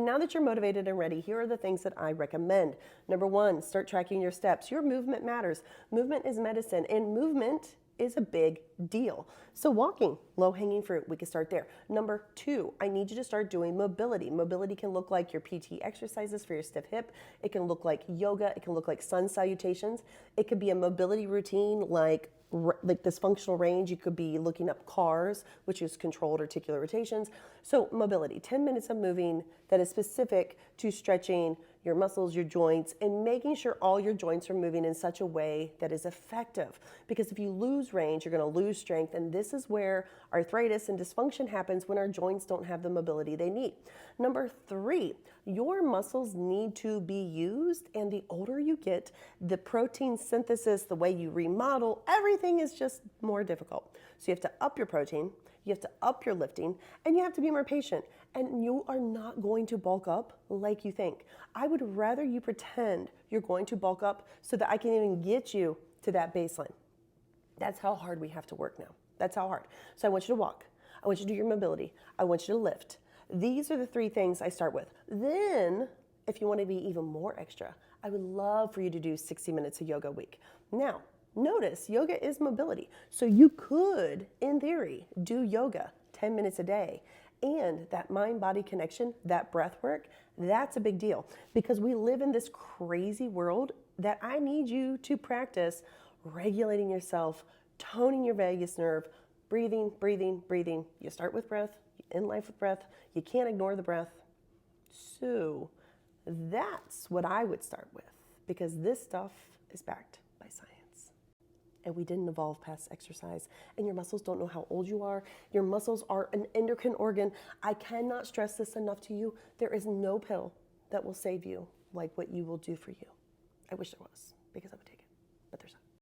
And now that you're motivated and ready, here are the things that I recommend. Number one, start tracking your steps. Your movement matters. Movement is medicine, and movement is a big deal. So walking, low-hanging fruit, we can start there. Number two, I need you to start doing mobility. Mobility can look like your PT exercises for your stiff hip. It can look like yoga. It can look like sun salutations. It could be a mobility routine like this functional range. You could be looking up CARS, which is controlled articular rotations. So mobility, 10 minutes of moving that is specific to stretching your muscles, your joints, and making sure all your joints are moving in such a way that is effective. Because if you lose range, you're going to lose strength, and this is where arthritis and dysfunction happens when our joints don't have the mobility they need. Number three, your muscles need to be used, and the older you get, the protein synthesis, the way you remodel, everything is just more difficult. So you have to up your protein, you have to up your lifting, and you have to be more patient. And you are not going to bulk up like you think. I would rather you pretend you're going to bulk up so that I can even get you to that baseline. That's how hard we have to work now. That's how hard. So I want you to walk. I want you to do your mobility. I want you to lift. These are the three things I start with. Then, if you want to be even more extra, I would love for you to do 60 minutes of yoga a week. Now, notice yoga is mobility. So you could, in theory, do yoga 10 minutes a day. And that mind-body connection, that breath work, that's a big deal because we live in this crazy world that I need you to practice regulating yourself, toning your vagus nerve, breathing, breathing, breathing. You start with breath, you end life with breath. You can't ignore the breath. So that's what I would start with because this stuff is backed by science. And we didn't evolve past exercise. And your muscles don't know how old you are. Your muscles are an endocrine organ. I cannot stress this enough to you. There is no pill that will save you like what you will do for you. I wish there was because I would take it, but there's not.